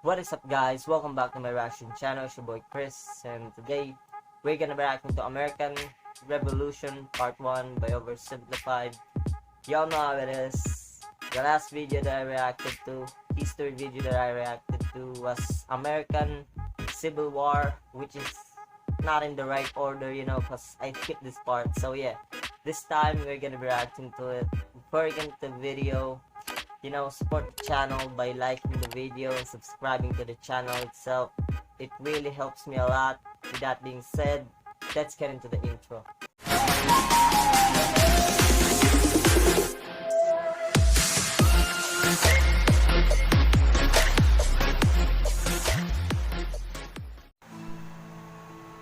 What is up, guys? Welcome back to my reaction channel. It's your boy Chris, and today we're gonna be reacting to American Revolution Part 1 by Oversimplified. Y'all know how it is. The last video that I reacted to, history video that I reacted to, was American Civil War, which is not in the right order, because I skipped this part. So yeah, this time we're gonna be reacting to it. Before we get into the video, support the channel by liking the video and subscribing to the channel itself. It really helps me a lot. With that being said, let's get into the intro.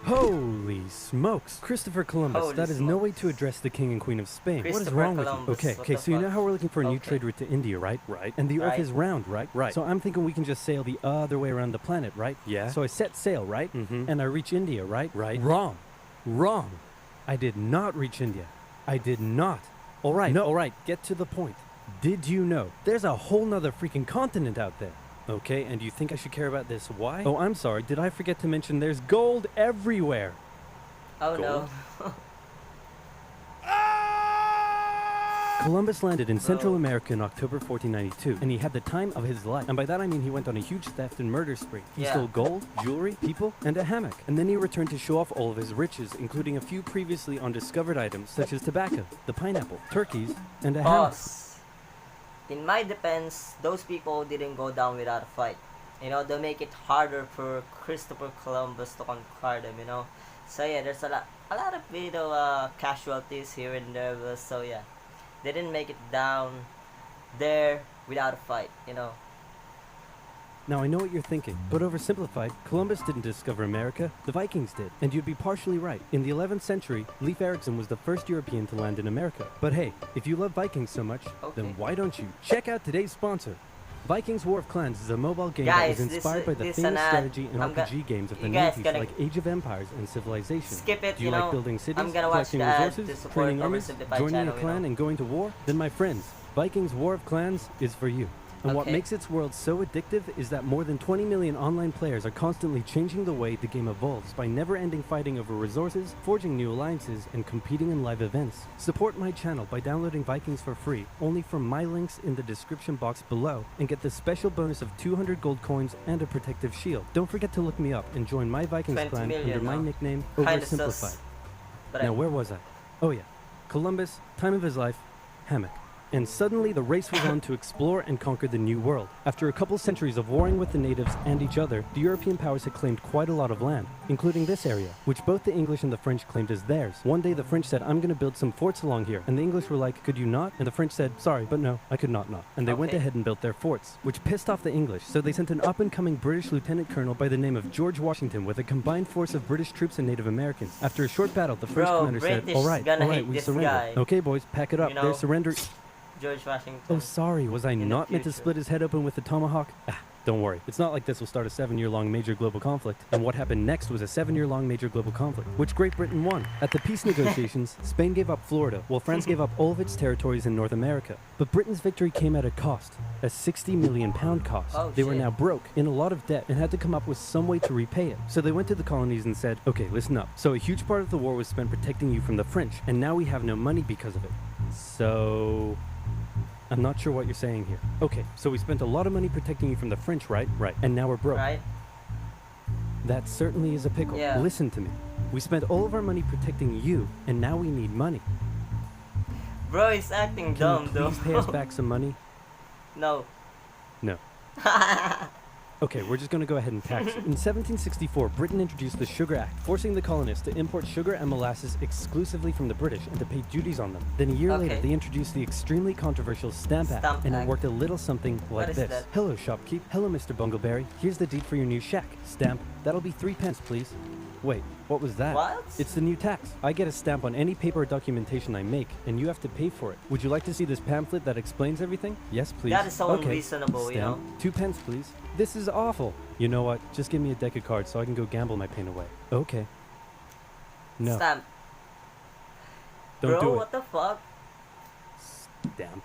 Holy smokes! Christopher Columbus, Holy that is no smokes. way to address the King and Queen of Spain. What is Christopher wrong with Columbus, you? what Okay, the so you know fuck? how we're looking for a new Okay. trade route to India, right? And the Earth Right. is round, right? So I'm thinking we can just sail the other way around the planet, right? Yeah. So I set sail, right? And I reach India, right? Right. Wrong. I did not reach India. I did not. All right. No, all right, get to the point. Did you know there's a whole nother freaking continent out there? Okay, and you think I should care about this? Why? Oh, I'm sorry. Did I forget to mention there's gold everywhere? Oh Gold? no. Columbus landed in Central Bro. America in October 1492, and he had the time of his life. And by that I mean he went on a huge theft and murder spree. He Yeah. stole gold, jewelry, people, and a hammock. And then he returned to show off all of his riches, including a few previously undiscovered items, such as tobacco, the pineapple, turkeys, and a hammock. Boss, in my defense, those people didn't go down without a fight. They make it harder for Christopher Columbus to conquer them. So yeah, there's a lot of casualties here and there. But so yeah, they didn't make it down there without a fight. Now I know what you're thinking, but oversimplified, Columbus didn't discover America, the Vikings did. And you'd be partially right. In the 11th century, Leif Erikson was the first European to land in America. But hey, if you love Vikings so much, Okay. then why don't you check out today's sponsor? Vikings War of Clans is a mobile game Guys, that was inspired by the this famous an ad. strategy and I'm RPG games of the you guys 90s gotta like Age of Empires and Civilization. skip it, Do you like building cities, I'm gonna watch collecting the ad resources, to support training armies, Oversimplified joining channel, a clan and going to war? Then my friends, Vikings War of Clans is for you. And what Okay. makes its world so addictive is that more than 20 million online players are constantly changing the way the game evolves by never-ending fighting over resources, forging new alliances, and competing in live events. Support my channel by downloading Vikings for free, only from my links in the description box below, and get the special bonus of 200 gold coins and a protective shield. Don't forget to look me up and join my Vikings 20 clan million, under my huh? nickname, Kinda Oversimplified. sus. But Now, where was I? Oh yeah, Columbus, time of his life, hammock. And suddenly the race was on to explore and conquer the new world. After a couple centuries of warring with the natives and each other, the European powers had claimed quite a lot of land, including this area, which both the English and the French claimed as theirs. One day the French said, I'm gonna build some forts along here. And the English were like, could you not? And the French said, sorry, but no, I could not. And they went Okay. ahead and built their forts, which pissed off the English, so they sent an up-and-coming British lieutenant colonel by the name of George Washington with a combined force of British troops and Native Americans. After a short battle, the French Bro, commander said, British all right, gonna hate we this surrender. guy. Okay, boys, pack it up. They're surrendering. George Washington. Oh, sorry, was I In the not meant to future. split his head open with a tomahawk? Ah, don't worry. It's not like this will start a 7-year-long major global conflict. And what happened next was a 7-year-long major global conflict, which Great Britain won. At the peace negotiations, Spain gave up Florida, while France gave up all of its territories in North America. But Britain's victory came at a cost, a £60 million cost. Oh, They were shit. now broke, in a lot of debt, and had to come up with some way to repay it. So they went to the colonies and said, okay, listen up. So a huge part of the war was spent protecting you from the French, and now we have no money because of it. So... I'm not sure what you're saying here. Okay, so we spent a lot of money protecting you from the French, right? Right. And now we're broke. Right? That certainly is a pickle. Yeah. Listen to me. We spent all of our money protecting you, and now we need money. Bro, he's acting Can dumb, you though. please pay us back some money? No. No. Okay, we're just going to go ahead and tax you. In 1764, Britain introduced the Sugar Act, forcing the colonists to import sugar and molasses exclusively from the British and to pay duties on them. Then a year Okay. later, they introduced the extremely controversial Stamp Act, Stamp and it Act. worked a little something like is this. that? Hello, shopkeep. Hello, Mr. Bungleberry. Here's the deed for your new shack. Stamp. That'll be 3 pence, please. Wait, what was that? What? It's the new tax. I get a stamp on any paper or documentation I make, and you have to pay for it. Would you like to see this pamphlet that explains everything? Yes, please. That is so okay. unreasonable, Stamp. 2 pence, please. This is awful. You know what? Just give me a deck of cards so I can go gamble my pain away. Okay. No, Stamp. don't Bro, do it. what the fuck? Stamp.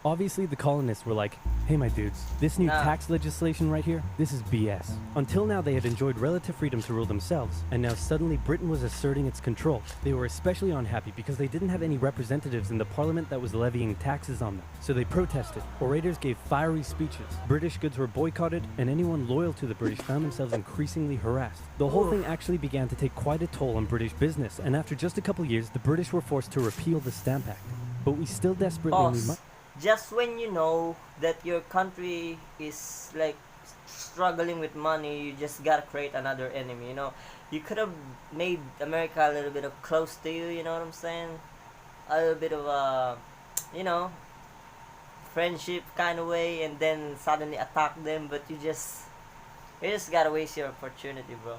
Obviously, the colonists were like, hey my dudes, this new Nah. tax legislation right here, this is BS. Until now they had enjoyed relative freedom to rule themselves, and now suddenly Britain was asserting its control. They were especially unhappy because they didn't have any representatives in the parliament that was levying taxes on them. So they protested. Orators gave fiery speeches. British goods were boycotted, and anyone loyal to the British found themselves increasingly harassed. The whole thing actually began to take quite a toll on British business, and after just a couple years, the British were forced to repeal the Stamp Act. But we still desperately need Boss, just when you know that your country is like struggling with money, you just gotta create another enemy, you know. You could have made America a little bit of close to you, you know what I'm saying? A little bit of a, you know, friendship kind of way, and then suddenly attack them, but you just gotta waste your opportunity, bro.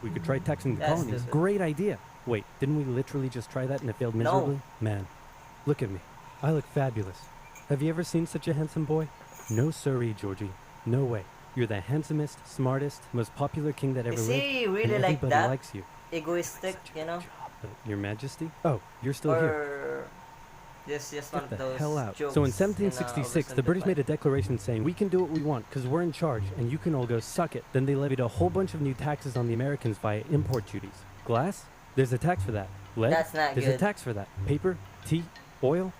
We could try taxing the That's colonies. stupid. Great idea. Wait, didn't we literally just try that and it failed miserably? Man, look at me. I look fabulous. Have you ever seen such a handsome boy? No siree, Georgie. No way. You're the handsomest, smartest, most popular king that ever Is lived. he and really like everybody that? likes you. Egoistic, Such a you know? good job. Your Majesty? Oh, you're still here. Or just one Get of the those hell out. jokes So in in, 1766, the British made a declaration saying, we can do what we want because we're in charge and you can all go suck it. Then they levied a whole bunch of new taxes on the Americans via import duties. Glass? There's a tax for that. Lead? That's not There's a good. tax for that. Paper? Tea? Oil?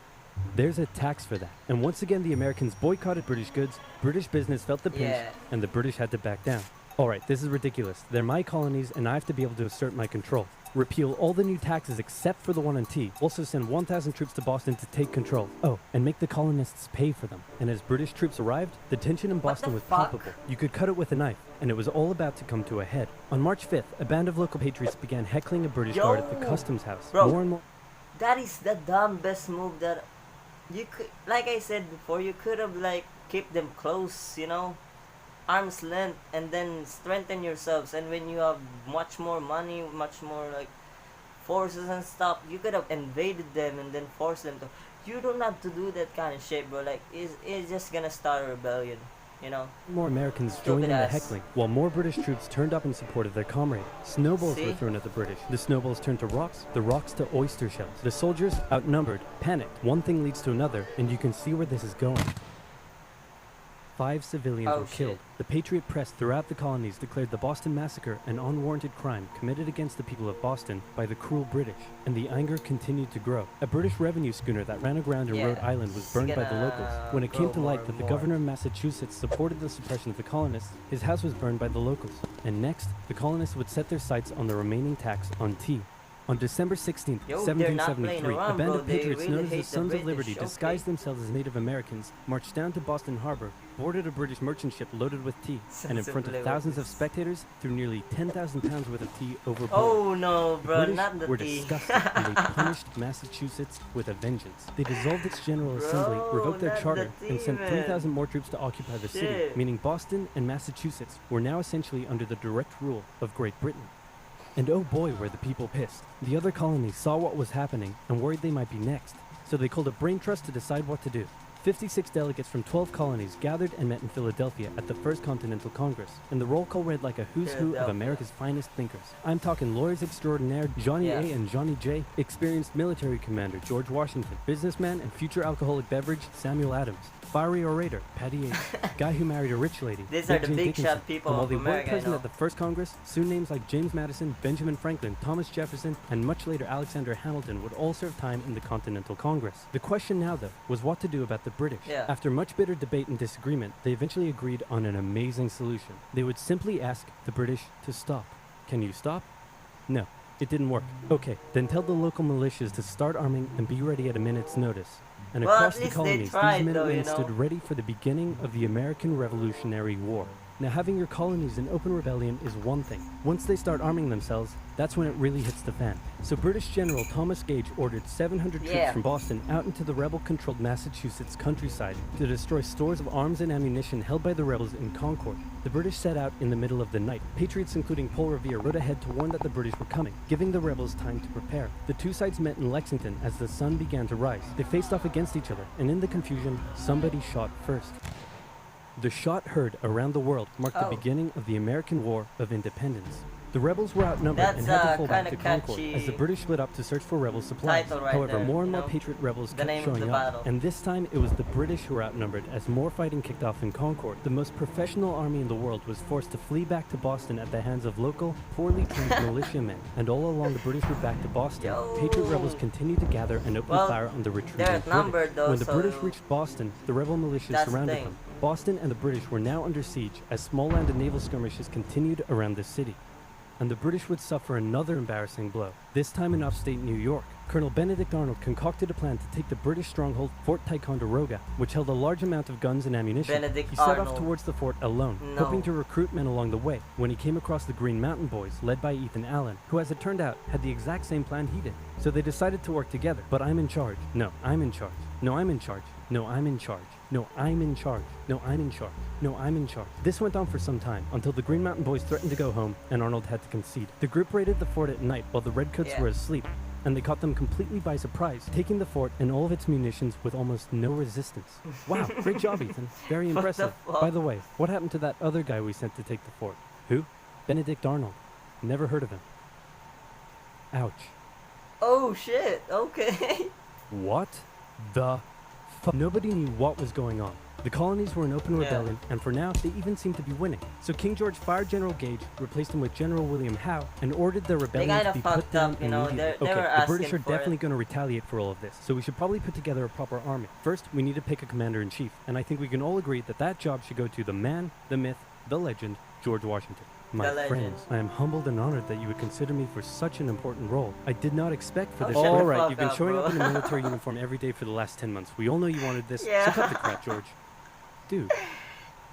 There's a tax for that. And once again, the Americans boycotted British goods, British business felt the pinch, Yeah. and the British had to back down. Alright, this is ridiculous. They're my colonies, and I have to be able to assert my control. Repeal all the new taxes except for the one on tea. Also send 1,000 troops to Boston to take control. Oh, and make the colonists pay for them. And as British troops arrived, the tension in Boston the was fuck? palpable. You could cut it with a knife, and it was all about to come to a head. On March 5th, a band of local patriots began heckling a British guard at the Yo! customs house. Bro. More and more. That is the dumbest move that you could, like I said before, you could have like kept them close, you know, arm's length, and then strengthen yourselves. And when you have much more money, much more like forces and stuff, you could have invaded them and then forced them to. You don't have to do that kind of shit, bro. Like it's just gonna start a rebellion, you know. More Americans Stupid joined in the ass. heckling, while more British troops turned up in support of their comrade. Snowballs were See? thrown at the British. The snowballs turned to rocks, the rocks to oyster shells. The soldiers, outnumbered, panicked. One thing leads to another, and you can see where this is going. 5 civilians Oh, were killed. shit. The Patriot press throughout the colonies declared the Boston Massacre an unwarranted crime committed against the people of Boston by the cruel British, and the anger continued to grow. A British revenue schooner that ran aground in Yeah, Rhode Island was it's burned by the gonna locals. When it came grow to more light and that the more. governor of Massachusetts supported the suppression of the colonists, his house was burned by the locals. And next, the colonists would set their sights on the remaining tax on tea. On December 16th, Yo, they're not 1773, playing a around, band bro. of They patriots really known as the hate the Sons of British, Liberty okay? disguised themselves as Native Americans, marched down to Boston Harbor, boarded a British merchant ship loaded with tea, and in Sons of front of thousands of Liberties. spectators, threw nearly 10,000 pounds worth of tea overboard. Oh no, The bro, British not the were tea. disgusted, and they punished Massachusetts with a vengeance. They dissolved its General Assembly, Bro, revoked their not the charter, and tea, sent man. 3,000 more troops to occupy the city, Shit. meaning Boston and Massachusetts were now essentially under the direct rule of Great Britain. And oh boy, were the people pissed. The other colonies saw what was happening and worried they might be next, so they called a brain trust to decide what to do. 56 delegates from 12 colonies gathered and met in Philadelphia at the First Continental Congress, and the roll call read like a who's who of Philadelphia. America's finest thinkers. I'm talking lawyers extraordinaire Johnny Yes. A and Johnny J, experienced military commander George Washington, businessman and future alcoholic beverage Samuel Adams, fiery orator Patty H, guy who married a rich lady. These Dick are the Jane big Dickinson. shot people And while of they America, weren't I present know. at the First Congress, soon names like James Madison, Benjamin Franklin, Thomas Jefferson, and much later Alexander Hamilton would all serve time in the Continental Congress. The question now, though, was what to do about the British. Yeah. After much bitter debate and disagreement, they eventually agreed on an amazing solution. They would simply ask the British to stop. Can you stop? No, it didn't work. Okay, then tell the local militias to start arming and be ready at a minute's notice. And Well, across at the least they colonies, tried, these though, Minutemen you know. stood ready for the beginning of the American Revolutionary War. Now, having your colonies in open rebellion is one thing. Once they start arming themselves, that's when it really hits the fan. So British General Thomas Gage ordered 700 troops Yeah. from Boston out into the rebel-controlled Massachusetts countryside to destroy stores of arms and ammunition held by the rebels in Concord. The British set out in the middle of the night. Patriots including Paul Revere rode ahead to warn that the British were coming, giving the rebels time to prepare. The two sides met in Lexington as the sun began to rise. They faced off against each other, and in the confusion, somebody shot first. The shot heard around the world marked the Oh. beginning of the American War of Independence. The rebels were outnumbered and That's had to fall back kinda to Concord as the catchy British split up to search for rebel supplies. title right However, there, more and you more know? Patriot rebels The kept name of the showing battle. up, and this time it was the British who were outnumbered as more fighting kicked off in Concord. The most professional army in the world was forced to flee back to Boston at the hands of local, poorly trained militiamen, and all along the British route back to Boston, Patriot rebels Yo. continued to gather and open Well, fire on the retreating they're outnumbered British. though, When the British so reached Boston, the rebel militias that's the surrounded thing. them. Boston and the British were now under siege as small land and naval skirmishes continued around the city. And the British would suffer another embarrassing blow, this time in upstate New York. Colonel Benedict Arnold concocted a plan to take the British stronghold Fort Ticonderoga, which held a large amount of guns and ammunition. Benedict He set off Arnold. towards the fort alone, No. hoping to recruit men along the way, when he came across the Green Mountain Boys, led by Ethan Allen, who, as it turned out, had the exact same plan he did. So they decided to work together. But I'm in charge. No, I'm in charge. No, I'm in charge. No, I'm in charge. No, I'm in charge. No, I'm in charge. No, I'm in charge. This went on for some time, until the Green Mountain Boys threatened to go home, and Arnold had to concede. The group raided the fort at night while the Redcoats Yeah. were asleep, and they caught them completely by surprise, taking the fort and all of its munitions with almost no resistance. Wow, great job, Ethan. Very What the impressive. fuck? By the way, what happened to that other guy we sent to take the fort? Who? Benedict Arnold. Never heard of him. Ouch. Oh shit, okay. What the fuck? Nobody knew what was going on. The colonies were in open Yeah. rebellion, and for now, they even seemed to be winning. So King George fired General Gage, replaced him with General William Howe, and ordered the rebellion kinda to be put fucked down up, you know, immediately. they were Okay, the British asking are for definitely it. going to retaliate for all of this, so we should probably put together a proper army. First, we need to pick a commander-in-chief, and I think we can all agree that that job should go to the man, the myth, the legend, George Washington. My The legend. friends, I am humbled and honored that you would consider me for such an important role. I did not expect for Oh, this. shut the All right, fuck you've been up, showing bro. up in a military uniform every day for the last 10 months. We all know you wanted this, Yeah. so cut the crap, George. Dude,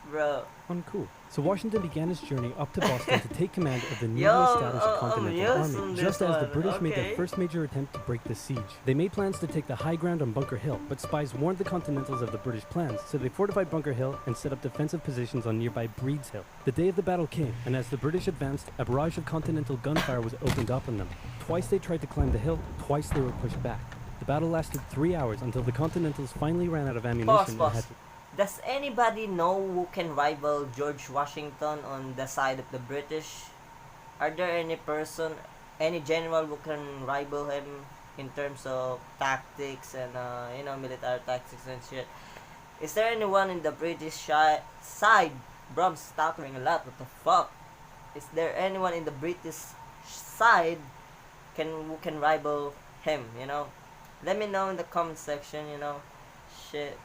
Bro. uncool. So Washington began his journey up to Boston to take command of the newly Yo, established I'm Continental using Army, this just as the one, British made their okay. first major attempt to break the siege. They made plans to take the high ground on Bunker Hill, but spies warned the Continentals of the British plans, so they fortified Bunker Hill and set up defensive positions on nearby Breed's Hill. The day of the battle came, and as the British advanced, a barrage of Continental gunfire was opened up on them. Twice they tried to climb the hill, twice they were pushed back. The battle lasted 3 hours until the Continentals finally ran out of ammunition Pause. and had Does anybody know who can rival George Washington on the side of the British? Are there any person, any general who can rival him in terms of tactics and military tactics and shit? Is there anyone in the British side? Bro, I'm stuttering a lot. What the fuck? Is there anyone in the British side who can rival him? You know, let me know in the comment section. You know, shit.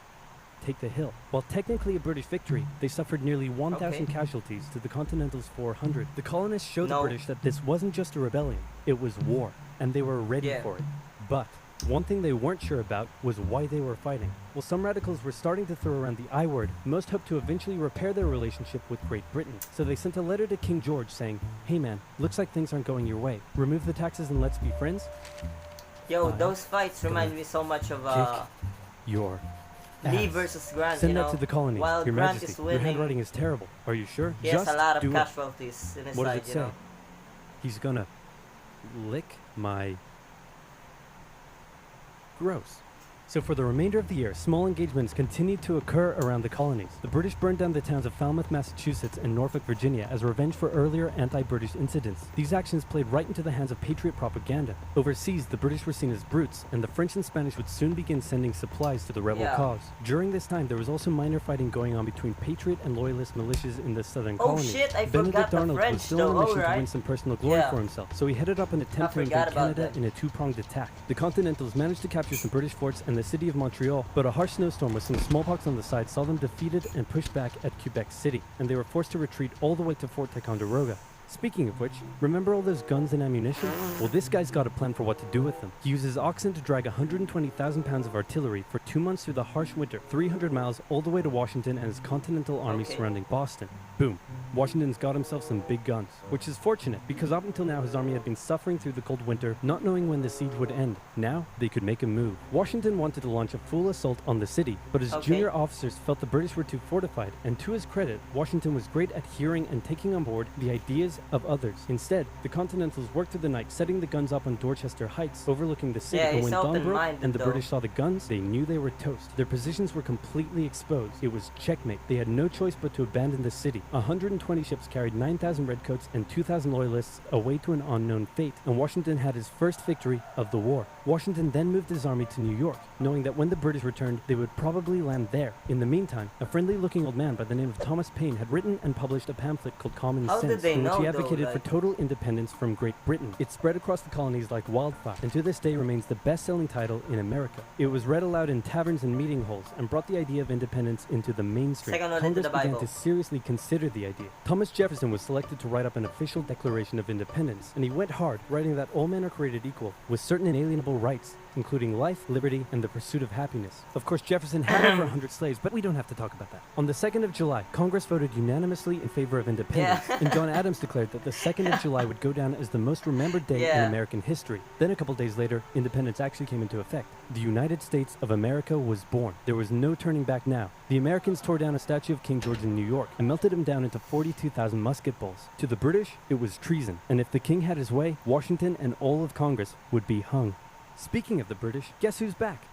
take the hill. While technically a British victory, they suffered nearly 1,000 Okay. casualties to the Continental's 400. The colonists showed No. the British that this wasn't just a rebellion, it was war, and they were ready Yeah. for it. But one thing they weren't sure about was why they were fighting. While some radicals were starting to throw around the I word, most hoped to eventually repair their relationship with Great Britain. So they sent a letter to King George saying, "Hey man, looks like things aren't going your way. Remove the taxes and let's be friends." Yo, I those fights remind me so much of Your Lee ass. versus Grant. Send you know, that to the colonies. while Your Grant Majesty, is your winning, handwriting is terrible. Are you sure? he has Just a lot of do it. casualties in his What side. does it You say? know. He's gonna lick my... Gross. So for the remainder of the year, small engagements continued to occur around the colonies. The British burned down the towns of Falmouth, Massachusetts and Norfolk, Virginia as revenge for earlier anti-British incidents. These actions played right into the hands of Patriot propaganda. Overseas, the British were seen as brutes, and the French and Spanish would soon begin sending supplies to the rebel Yeah. cause. During this time, there was also minor fighting going on between Patriot and Loyalist militias in the southern Oh colonies. shit, I Benedict forgot the Arnold was French still though. on a mission to Alright. win some personal glory Yeah. for himself, so he headed up an attempt to forgot invade about Canada that. in a two-pronged attack. The Continentals managed to capture some British forts and the city of Montreal, but a harsh snowstorm with some smallpox on the side saw them defeated and pushed back at Quebec City, and they were forced to retreat all the way to Fort Ticonderoga. Speaking of which, remember all those guns and ammunition? Well, this guy's got a plan for what to do with them. He uses oxen to drag 120,000 pounds of artillery for 2 months through the harsh winter, 300 miles all the way to Washington and his Continental Army Okay. surrounding Boston. Boom. Washington's got himself some big guns, which is fortunate because up until now his army had been suffering through the cold winter, not knowing when the siege would end. Now, they could make a move. Washington wanted to launch a full assault on the city, but his Okay. junior officers felt the British were too fortified, and to his credit, Washington was great at hearing and taking on board the ideas of others. Instead, the Continentals worked through the night, setting the guns up on Dorchester Heights, overlooking the city, Yeah, and he's when dawn broke open-minded, and the though. British saw the guns, they knew they were toast. Their positions were completely exposed. It was checkmate. They had no choice but to abandon the city. 120 ships carried 9,000 redcoats and 2,000 loyalists away to an unknown fate, and Washington had his first victory of the war. Washington then moved his army to New York, knowing that when the British returned, they would probably land there. In the meantime, a friendly-looking old man by the name of Thomas Paine had written and published a pamphlet called Common How did Sense, they in which know, he though, advocated for like- total independence from Great Britain. It spread across the colonies like wildfire, and to this day remains the best-selling title in America. It was read aloud in taverns and meeting halls, and brought the idea of independence into the mainstream. Second one into Congress the began Bible. to seriously consider the idea. Thomas Jefferson was selected to write up an official Declaration of Independence, and he went hard, writing that all men are created equal, with certain inalienable rights, including life, liberty, and the pursuit of happiness. Of course, Jefferson had over 100 slaves, but we don't have to talk about that. On the 2nd of July, Congress voted unanimously in favor of independence, Yeah. and John Adams declared that the 2nd of July would go down as the most remembered day in Yeah. American history. Then a couple days later, independence actually came into effect. The United States of America was born. There was no turning back now. The Americans tore down a statue of King George in New York and melted him down into 42,000 musket balls. To the British, it was treason, and if the king had his way, Washington and all of Congress would be hung. Speaking of the British, guess who's back?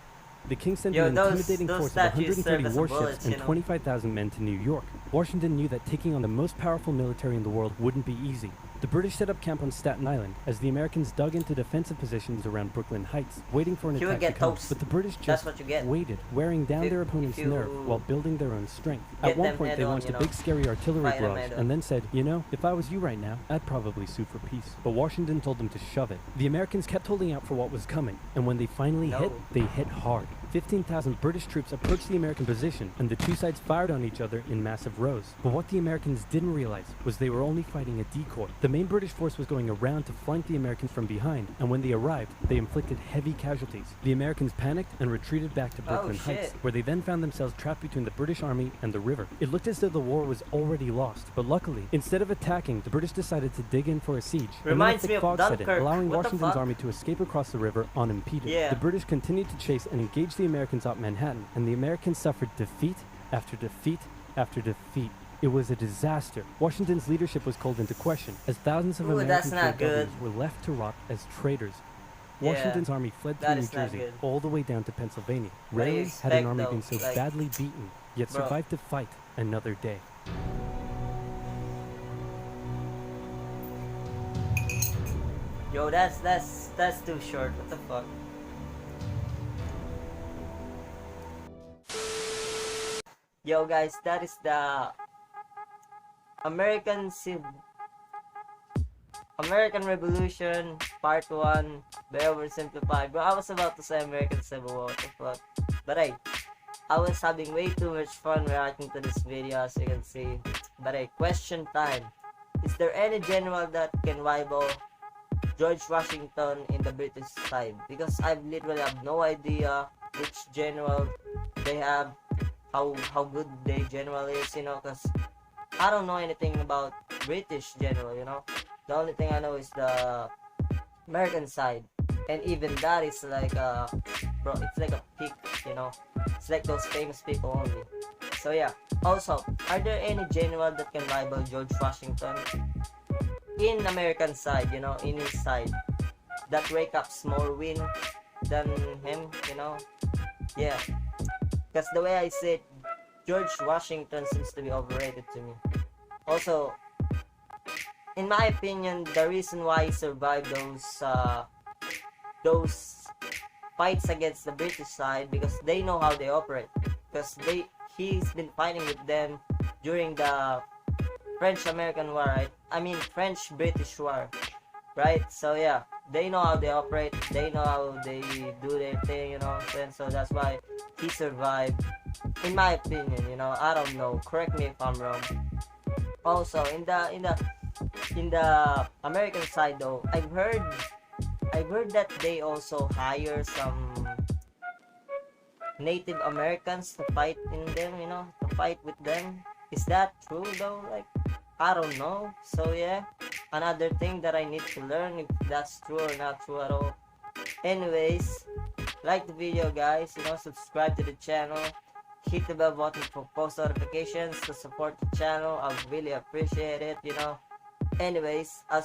The king sent Yo, an intimidating those force of statues serve 130 as warships bullets, and you know. 25,000 men to New York. Washington knew that taking on the most powerful military in the world wouldn't be easy. The British set up camp on Staten Island as the Americans dug into defensive positions around Brooklyn Heights, waiting for an You would attack to get come. toast. But the British That's just what you get. waited, wearing down If- their if opponent's you nerve while building their own strength. get At one them point, head they on, launched you a know, big scary artillery fight them barrage head on. and then said, you know, if I was you right now, I'd probably sue for peace. But Washington told them to shove it. The Americans kept holding out for what was coming, and when they finally No. hit, they hit hard. 15,000 British troops approached the American position, and the two sides fired on each other in massive rows. But what the Americans didn't realize was they were only fighting a decoy. The main British force was going around to flank the Americans from behind, and when they arrived, they inflicted heavy casualties. The Americans panicked and retreated back to Brooklyn Heights, shit. where they then found themselves trapped between the British army and the river. It looked as though the war was already lost, but luckily, instead of attacking, the British decided to dig in for a siege. And then a Reminds thick me of fog set in, Dunkirk. allowing What the Washington's fuck? army to escape across the river unimpeded. Yeah. The British continued to chase and engage the Americans up Manhattan, and the Americans suffered defeat after defeat after defeat. It was a disaster. Washington's leadership was called into question, as thousands of Ooh, that's American not trade good. governors were left to rot as traitors. Yeah, Washington's army fled that through New is not Jersey good. all the way down to Pennsylvania. What do you Rarely had an expect, army though? been so Like- badly beaten, yet Bro. survived to fight another day. Yo, that's too short. What the fuck? Yo, guys, that is the American Revolution Part 1 by Oversimplified. Bro, I was about to say American Civil War. What the fuck? But hey, I was having way too much fun reacting to this video, as you can see. But hey, question time. Is there any general that can rival George Washington in the British side? Because I literally have no idea which general they have, how good they general is, you know, because I don't know anything about British general, you know. The only thing I know is the American side, and even that is like bro, it's like a peak, you know. It's like those famous people only. So yeah. Also, are there any general that can rival George Washington in American side, you know, in his side, that rake ups more win than him, you know? Yeah. Because the way I see it, George Washington seems to be overrated to me. Also, in my opinion, the reason why he survived those fights against the British side, because they know how they operate. Because he's been fighting with them during the French-American War, right? I mean French-British War, right? So yeah, they know how they operate, they know how they do their thing, you know. And so that's why he survived, in my opinion, you know. I don't know, correct me if I'm wrong. Also, in the American side though, I've heard that they also hire some Native Americans to fight in them, you know, to fight with them. Is that true though? Like, I don't know. So yeah, another thing that I need to learn, if that's true or not true at all. Anyways, like the video, guys, you know, subscribe to the channel, hit the bell button for post notifications to support the channel. I would really appreciate it, you know. Anyways, I'll